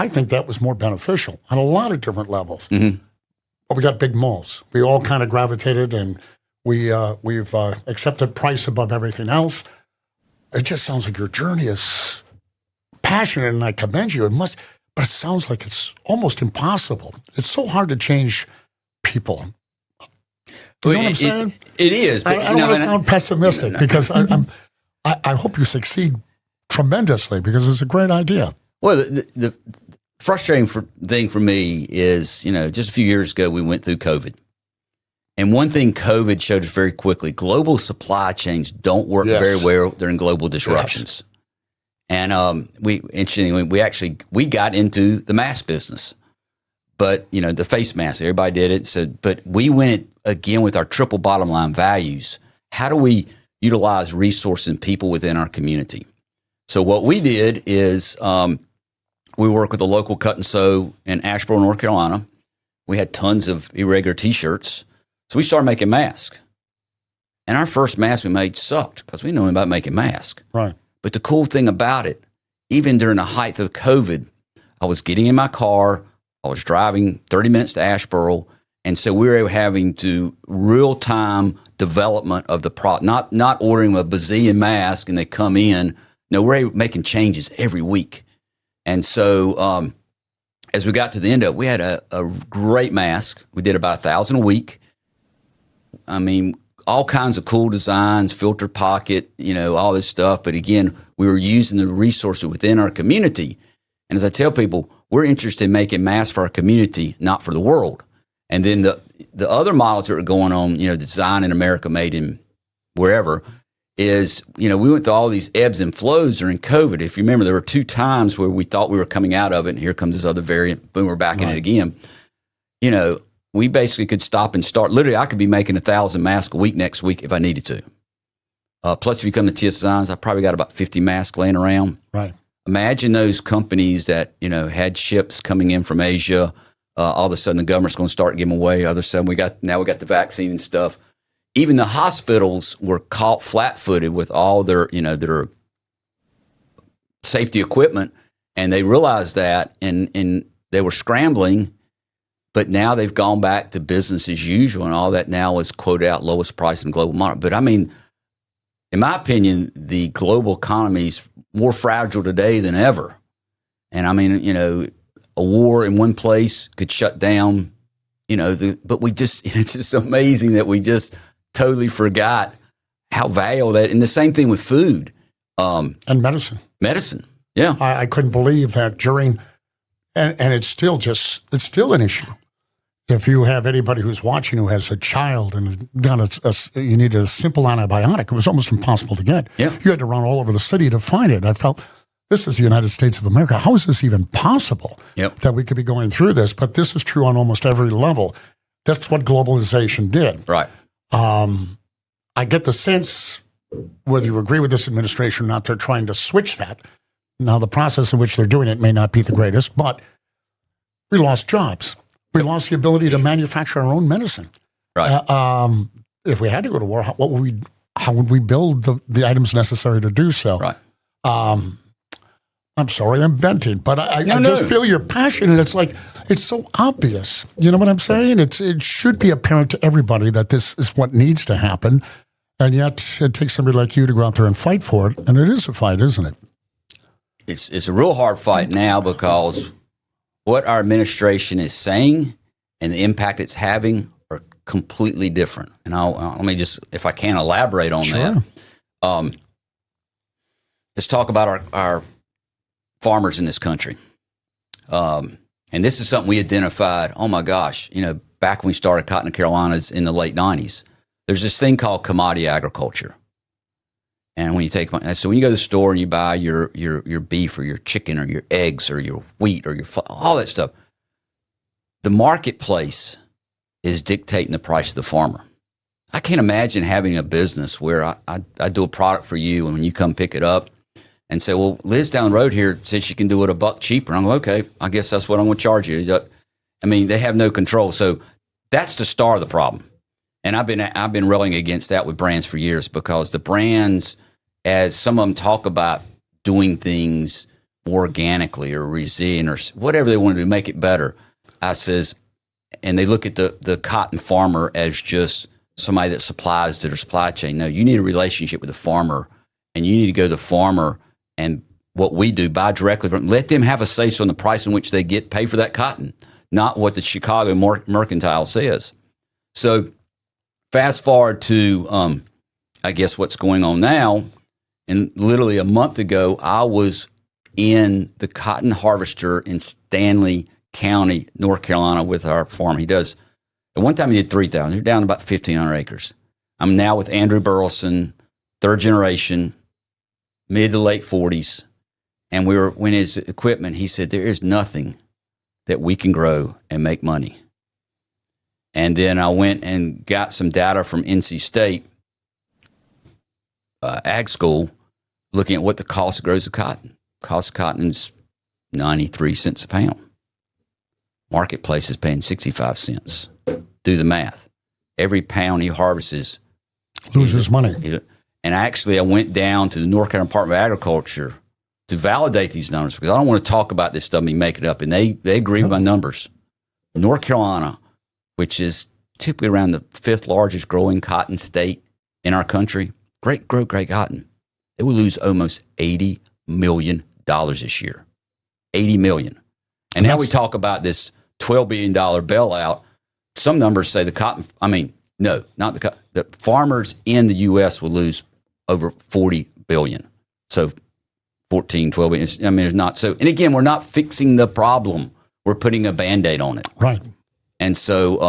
think that was more beneficial on a lot of different levels. But we got big malls. We all kind of gravitated, and we've accepted price above everything else. It just sounds like your journey is passionate, and I commend you. But it sounds like it's almost impossible. It's so hard to change people. You know what I'm saying? It is. But I don't want to sound pessimistic because I hope you succeed tremendously because it's a great idea. Well, the frustrating thing for me is, just a few years ago, we went through COVID. And one thing COVID showed us very quickly, global supply chains don't work very well during global disruptions. And interestingly, we got into the mask business. But, the face mask, everybody did it. So, but we went again with our triple bottom line values. How do we utilize resources and people within our community? So what we did is we work with a local cut and sew in Asheboro, North Carolina. We had tons of irregular T-shirts. So we started making masks. And our first mask we made sucked because we knew about making masks. Right. But the cool thing about it, even during the height of COVID, I was getting in my car, I was driving 30 minutes to Asheboro, and so we were having to real-time development of the product, not ordering a bazillion masks and they come in. No, we're making changes every week. And so as we got to the end of it, we had a great mask. We did about 1,000 a week. I mean, all kinds of cool designs, filter pocket, all this stuff. But again, we were using the resources within our community. And as I tell people, we're interested in making masks for our community, not for the world. And then the other models that are going on, design in America, made in wherever, is, we went through all these ebbs and flows during COVID. If you remember, there were 2 times where we thought we were coming out of it, and here comes this other variant, boom, we're back in it again. We basically could stop and start. Literally, I could be making 1,000 masks a week next week if I needed to. Plus, if you come to TS Designs, I probably got about 50 masks laying around. Right. Imagine those companies that, had ships coming in from Asia. All of a sudden, the government's going to start giving away. All of a sudden, we got the vaccine and stuff. Even the hospitals were caught flat-footed with all their safety equipment, and they realized that, and they were scrambling. But now they've gone back to business as usual, and all that now is quote out lowest price in the global market. But I mean, in my opinion, the global economy is more fragile today than ever. And I mean, a war in one place could shut down, but it's just amazing that we just totally forgot how valuable that, and the same thing with food. And medicine. Medicine, yeah. I couldn't believe that during, and it's still an issue. If you have anybody who's watching who has a child and you needed a simple antibiotic, it was almost impossible to get. Yeah. You had to run all over the city to find it. I felt, this is the United States of America. How is this even possible that we could be going through this? But this is true on almost every level. That's what globalization did. Right. I get the sense, whether you agree with this administration or not, they're trying to switch that. Now, the process in which they're doing it may not be the greatest, but we lost jobs. We lost the ability to manufacture our own medicine. Right. If we had to go to war, how would we build the items necessary to do so? Right. I'm sorry, I'm venting, but I just feel your passion, and it's like, it's so obvious. You know what I'm saying? It should be apparent to everybody that this is what needs to happen, and yet it takes somebody like you to go out there and fight for it, and it is a fight, isn't it? It's a real hard fight now because what our administration is saying and the impact it's having are completely different. And let me just, if I can, elaborate on that. Let's talk about our farmers in this country. And this is something we identified, oh my gosh, back when we started Cotton in the Carolinas in the late 90s. There's this thing called commodity agriculture. And when you so when you go to the store and you buy your beef or your chicken or your eggs or your wheat or all that stuff, the marketplace is dictating the price of the farmer. I can't imagine having a business where I do a product for you, and when you come pick it up and say, well, Liz down the road here says she can do it $1 cheaper. And I'm like, okay, I guess that's what I'm going to charge you. I mean, they have no control. So that's the start of the problem. And I've been railing against that with brands for years, because the brands, as some of them talk about doing things more organically or resilient or whatever they want to do, make it better, I says, and they look at the cotton farmer as just somebody that supplies to their supply chain. No, you need a relationship with the farmer, and you need to go to the farmer, and what we do, buy directly from, let them have a say-so on the price in which they get paid for that cotton, not what the Chicago Mercantile says. So fast forward to, I guess, what's going on now. And literally a month ago, I was in the cotton harvester in Stanley County, North Carolina, with our farm. At one time he did 3,000. You're down to about 1,500 acres. I'm now with Andrew Burleson, third generation, mid to late 40s. And when his equipment, he said, there is nothing that we can grow and make money. And then I went and got some data from NC State Ag School, looking at what the cost grows of cotton. Cost of cotton is 93 cents a pound. Marketplace is paying 65 cents. Do the math. Every pound he harvests Loses money. And actually, I went down to the North Carolina Department of Agriculture to validate these numbers because I don't want to talk about this stuff and make it up. And they agree with my numbers. North Carolina, which is typically around the 5th largest growing cotton state in our country, great cotton. It will lose almost $80 million this year. $80 million. And now we talk about this $12 billion bailout. Some numbers say the farmers in the U.S. will lose over $40 billion. So 14, 12 billion. I mean, it's not so. And again, we're not fixing the problem. We're putting a Band-Aid on it. Right. And so,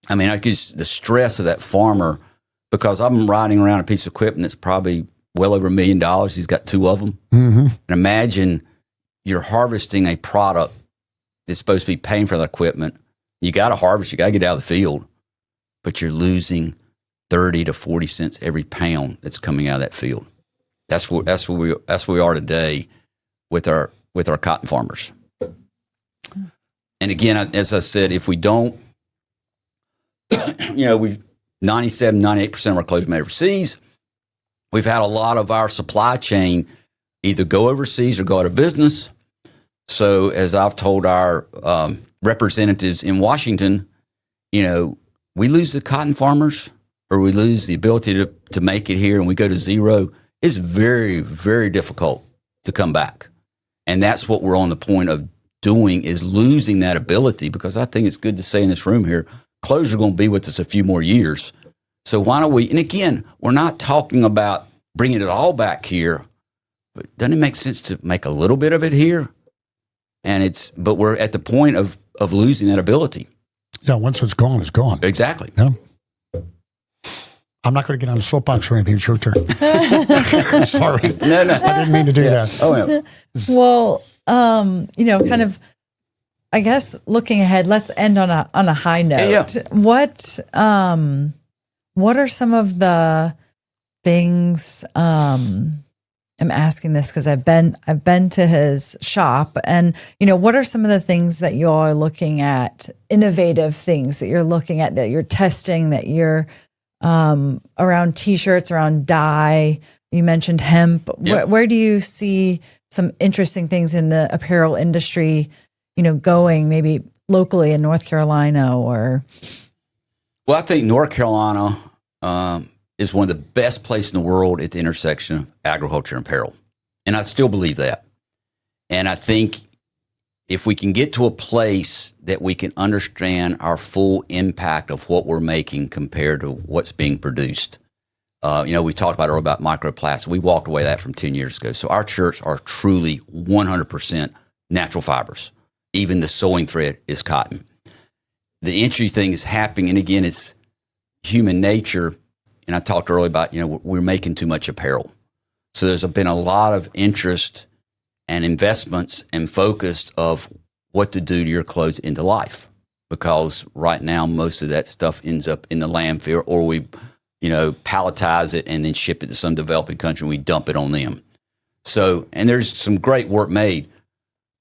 I guess the stress of that farmer, because I'm riding around a piece of equipment that's probably well over $1 million. He's got 2 of them. Mm-hmm. And imagine you're harvesting a product that's supposed to be paying for that equipment. You got to harvest. You got to get out of the field. But you're losing 30 to 40 cents every pound that's coming out of that field. That's where we are today with our cotton farmers. And again, as I said, if we don't, we've 97, 98% of our clothes made overseas. We've had a lot of our supply chain either go overseas or go out of business. So as I've told our representatives in Washington, we lose the cotton farmers or we lose the ability to make it here and we go to zero. It's very, very difficult to come back. And that's what we're on the point of doing, is losing that ability, because I think it's good to say in this room here, clothes are going to be with us a few more years. So why don't we, and again, we're not talking about bringing it all back here, but doesn't it make sense to make a little bit of it here? But we're at the point of losing that ability. Yeah, once it's gone, it's gone. Exactly. Yeah. I'm not going to get on a soapbox or anything. It's your turn. Sorry. No. I didn't mean to do that. Oh, yeah. Well, kind of, I guess looking ahead, let's end on a high note. Yeah. What are some of the things, I'm asking this because I've been to his shop, and what are some of the things that you all are looking at, innovative things that you're looking at, that you're testing, that you're around t-shirts, around dye? You mentioned hemp. Yep. Where do you see some interesting things in the apparel industry, going maybe locally in North Carolina or? Well, I think North Carolina is one of the best places in the world at the intersection of agriculture and apparel. And I still believe that. And I think if we can get to a place that we can understand our full impact of what we're making compared to what's being produced. We talked about earlier about microplastics. We walked away that from 10 years ago. So our shirts are truly 100% natural fibers. Even the sewing thread is cotton. The interesting thing is happening, and again, it's human nature. And I talked earlier about, we're making too much apparel. So there's been a lot of interest and investments and focus of what to do to your clothes into life. Because right now, most of that stuff ends up in the landfill, or we, palletize it and then ship it to some developing country and we dump it on them. So, and there's some great work made,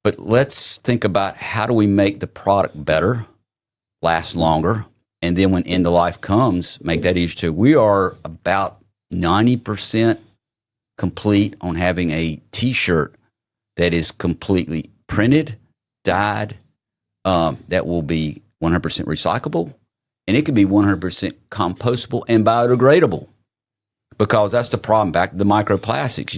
but let's think about how do we make the product better, last longer, and then when end of life comes, make that easier too. We are about 90% complete on having a T-shirt that is completely printed, dyed, that will be 100% recyclable, and it can be 100% compostable and biodegradable, because that's the problem. Back to the microplastics,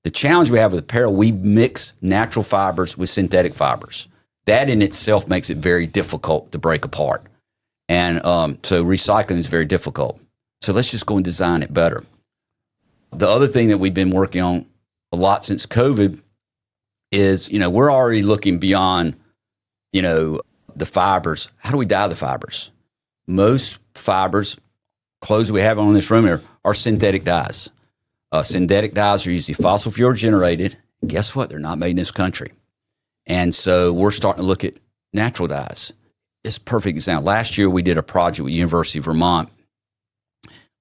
the challenge we have with apparel, we mix natural fibers with synthetic fibers. That in itself makes it very difficult to break apart. And so recycling is very difficult. So let's just go and design it better. The other thing that we've been working on a lot since COVID is, we're already looking beyond, the fibers. How do we dye the fibers? Most fibers, clothes we have on this room here, are synthetic dyes. Synthetic dyes are usually fossil fuel generated. Guess what? They're not made in this country. And so we're starting to look at natural dyes. It's a perfect example. Last year, we did a project with University of Vermont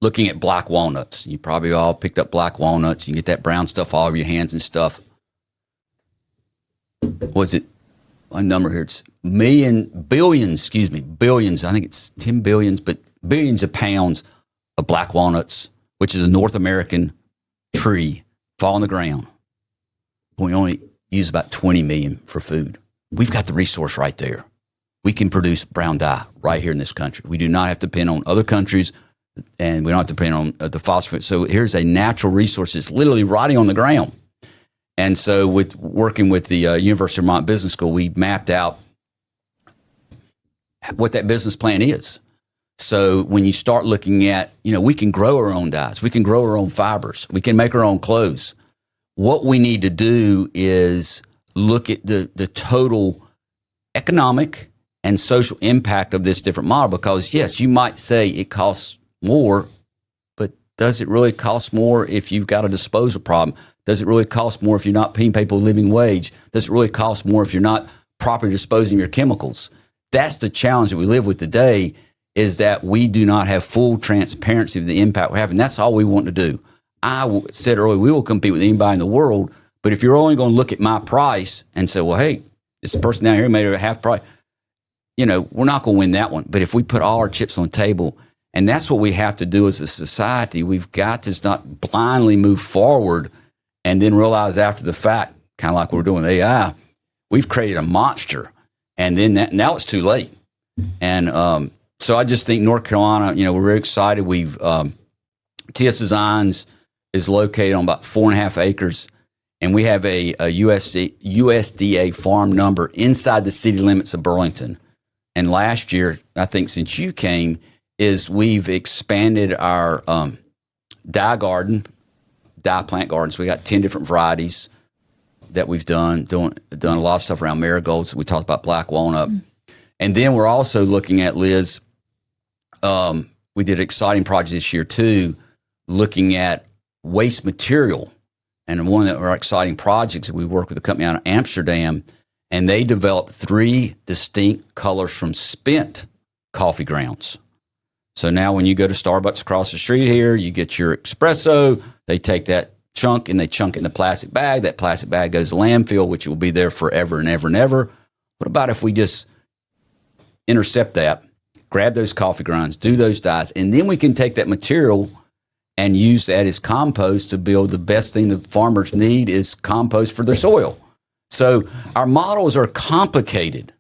looking at black walnuts. You probably all picked up black walnuts. You get that brown stuff all over your hands and stuff. What's it? My number here, it's billions, I think it's 10 billions, but billions of pounds of black walnuts, which is a North American tree, fall on the ground. We only use about 20 million for food. We've got the resource right there. We can produce brown dye right here in this country. We do not have to depend on other countries, and we don't have to depend on the phosphate. So here's a natural resource that's literally rotting on the ground. And so with working with the University of Vermont Business School, we mapped out what that business plan is. So when you start looking at, we can grow our own dyes, we can grow our own fibers, we can make our own clothes. What we need to do is look at the total economic and social impact of this different model, because yes, you might say it costs more, but does it really cost more if you've got a disposal problem? Does it really cost more if you're not paying people a living wage? Does it really cost more if you're not properly disposing of your chemicals? That's the challenge that we live with today, is that we do not have full transparency of the impact we're having. That's all we want to do. I said earlier, we will compete with anybody in the world, but if you're only going to look at my price and say, well, hey, this person down here made it at half price, we're not going to win that one. But if we put all our chips on the table, and that's what we have to do as a society, we've got to not blindly move forward and then realize after the fact, kind of like we're doing with AI, we've created a monster, and then now it's too late. And so I just think North Carolina, we're very excited. We've TS Designs is located on about 4.5 acres, and we have a USDA farm number inside the city limits of Burlington. And last year, I think since you came, we've expanded our dye plant gardens. We got 10 different varieties that we've done a lot of stuff around marigolds. We talked about black walnut. And then we're also looking at, Liz, we did an exciting project this year too, looking at waste material. And one of our exciting projects, we work with a company out of Amsterdam, and they developed 3 distinct colors from spent coffee grounds. So now when you go to Starbucks across the street here, you get your espresso, they take that chunk and they chunk it in the plastic bag. That plastic bag goes to landfill, which will be there forever and ever and ever. What about if we just intercept that, grab those coffee grounds, do those dyes, and then we can take that material and use that as compost to build the best thing the farmers need is compost for their soil. So our models are complicated,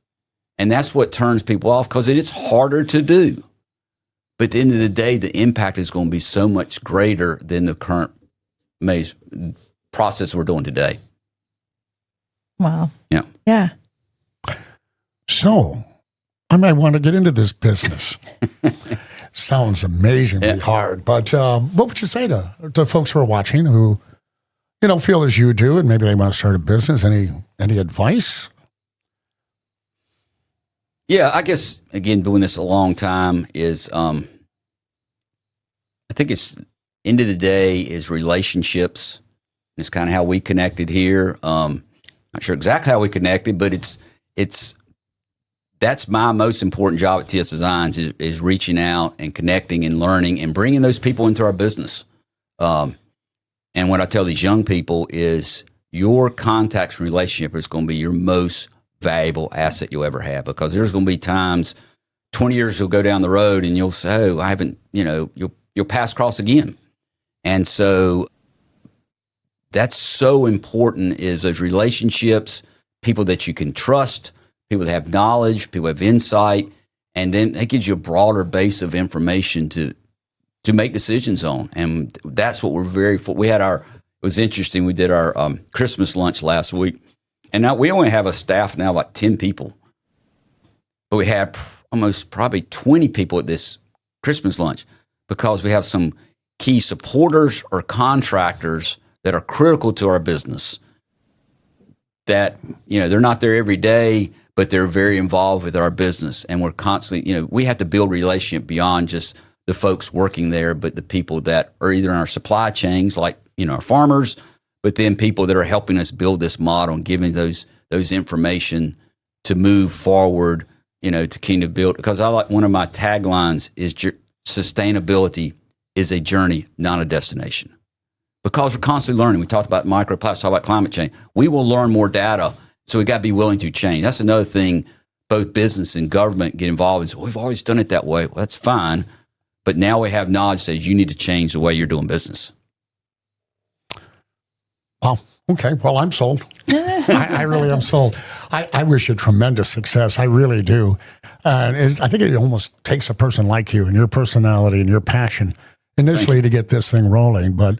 and that's what turns people off, because it is harder to do. But at the end of the day, the impact is going to be so much greater than the current maize process we're doing today. Wow. Yeah. Yeah. So I might want to get into this business. Sounds amazingly hard, but what would you say to folks who are watching who, feel as you do, and maybe they want to start a business? Any advice? Yeah, I guess, again, doing this a long time is, I think it's, end of the day is relationships. It's kind of how we connected here. Not sure exactly how we connected, but that's my most important job at TS Designs is reaching out and connecting and learning and bringing those people into our business. And what I tell these young people is your contacts and relationship is going to be your most valuable asset you'll ever have, because there's going to be times 20 years you'll go down the road and you'll say, oh, I haven't, you'll pass across again. And so that's so important, is those relationships, people that you can trust, people that have knowledge, people that have insight, and then that gives you a broader base of information to make decisions on. And that's what it was interesting, we did our Christmas lunch last week, and now we only have a staff now of like 10 people, but we had probably 20 people at this Christmas lunch, because we have some key supporters or contractors that are critical to our business that, they're not there every day, but they're very involved with our business. And we're constantly, we have to build relationship beyond just the folks working there, but the people that are either in our supply chains, like, our farmers, but then people that are helping us build this model and giving those information to move forward, to continue to build. Because one of my taglines is sustainability is a journey, not a destination. Because we're constantly learning. We talked about microplastics, talked about climate change. We will learn more data, so we got to be willing to change. That's another thing both business and government get involved in. So we've always done it that way. Well, that's fine. But now we have knowledge that says you need to change the way you're doing business. Wow. Okay. Well, I'm sold. I really am sold. I wish you tremendous success. I really do. And I think it almost takes a person like you and your personality and your passion initially to get this thing rolling. But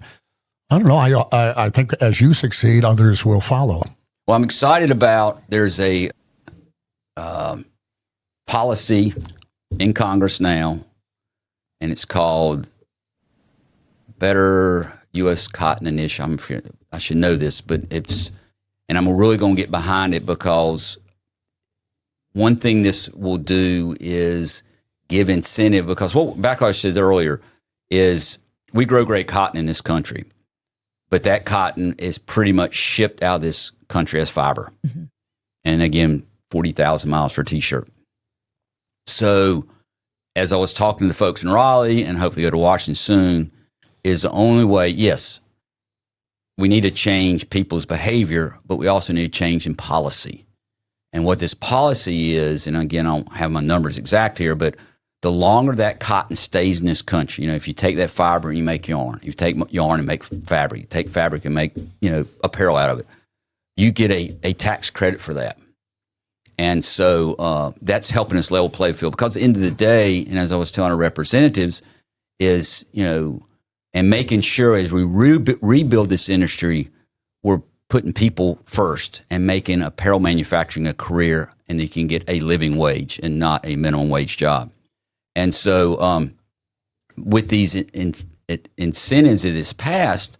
I don't know. I think as you succeed, others will follow. Well, I'm excited about there's a policy in Congress now, and it's called Better U.S. Cotton Initiative. I should know this, but and I'm really going to get behind it, because one thing this will do is give incentive, because back what I said earlier is we grow great cotton in this country, but that cotton is pretty much shipped out of this country as fiber. Mm-hmm. And again, 40,000 miles for a T-shirt. So as I was talking to folks in Raleigh and hopefully go to Washington soon, is the only way, yes, we need to change people's behavior, but we also need to change in policy. And what this policy is, and again, I don't have my numbers exact here, but the longer that cotton stays in this country, if you take that fiber and you make yarn, you take yarn and make fabric, you take fabric and make, apparel out of it, you get a tax credit for that. And so that's helping us level play field, because at the end of the day, and as I was telling our representatives, is, and making sure as we rebuild this industry, we're putting people first and making apparel manufacturing a career, and they can get a living wage and not a minimum wage job. And so with these incentives that is passed,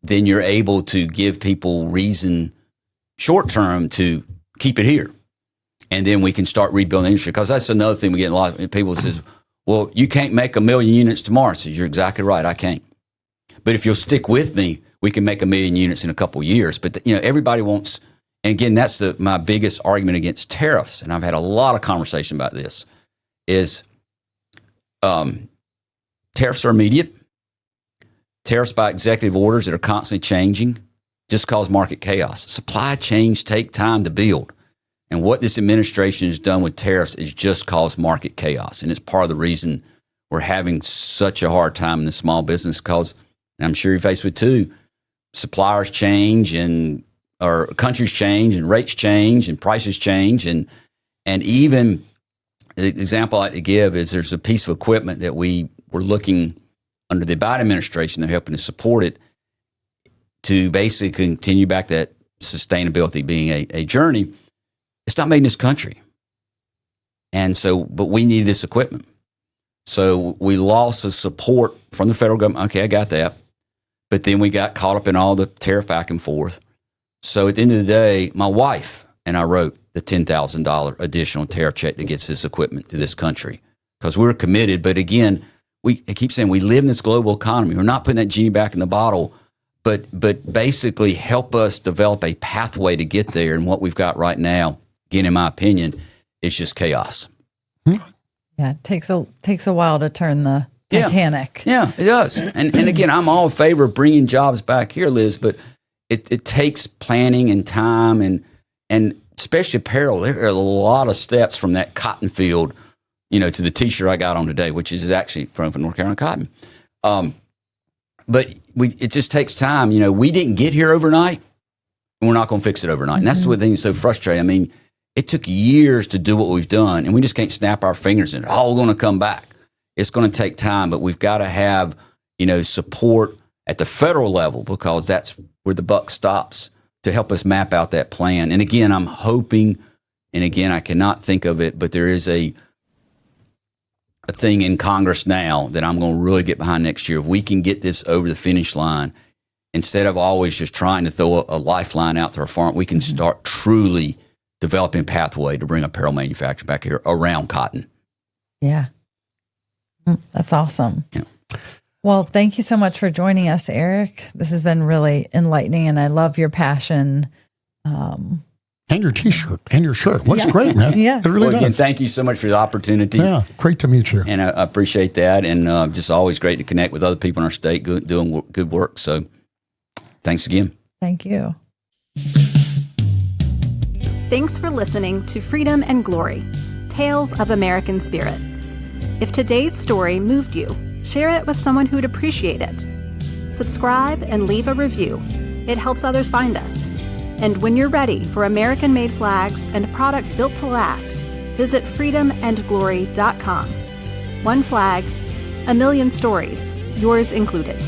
then you're able to give people reason short term to keep it here. And then we can start rebuilding the industry, because that's another thing we get a lot of people says, well, you can't make 1 million units tomorrow. I said, you're exactly right, I can't. But if you'll stick with me, we can make 1 million units in a couple of years. But everybody wants, and again, that's my biggest argument against tariffs. And I've had a lot of conversation about this. Is tariffs are immediate. Tariffs by executive orders that are constantly changing just cause market chaos. Supply chains take time to build. And what this administration has done with tariffs is just cause market chaos. And it's part of the reason we're having such a hard time in the small business, because, and I'm sure you're faced with too, suppliers change or countries change and rates change and prices change. And even the example I like to give is there's a piece of equipment that we were looking under the Biden administration, they're helping to support it to basically continue back that sustainability being a journey. It's not made in this country. And so, but we needed this equipment. So we lost the support from the federal government. Okay, I got that. But then we got caught up in all the tariff back and forth. So at the end of the day, my wife and I wrote the $10,000 additional tariff check that gets this equipment to this country, because we're committed. But again, I keep saying we live in this global economy. We're not putting that genie back in the bottle, but basically help us develop a pathway to get there. And what we've got right now, again, in my opinion, is just chaos. Yeah, it takes a while to turn the Titanic. Yeah, it does. And again, I'm all in favor of bringing jobs back here, Liz, but it takes planning and time, and especially apparel. There are a lot of steps from that cotton field, to the T-shirt I got on today, which is actually from North Carolina cotton. But it just takes time. We didn't get here overnight, and we're not going to fix it overnight. And that's the thing that's so frustrating. I mean, it took years to do what we've done, and we just can't snap our fingers and it's all going to come back. It's going to take time, but we've got to have, support at the federal level, because that's where the buck stops, to help us map out that plan. And again, I'm hoping, and again, I cannot think of it, but there is a thing in Congress now that I'm going to really get behind next year. If we can get this over the finish line, instead of always just trying to throw a lifeline out to our farm, we can start truly developing a pathway to bring apparel manufacturing back here around cotton. Yeah. That's awesome. Yeah. Well, thank you so much for joining us, Eric. This has been really enlightening, and I love your passion. And your T-shirt and your shirt. Looks great, man. Yeah. It really does. Again, thank you so much for the opportunity. Yeah, great to meet you. And I appreciate that. And just always great to connect with other people in our state doing good work. So thanks again. Thank you. Thanks for listening to Freedom and Glory, Tales of American Spirit. If today's story moved you, share it with someone who'd appreciate it. Subscribe and leave a review. It helps others find us. And when you're ready for American-made flags and products built to last, visit freedomandglory.com. One flag, a million stories, yours included.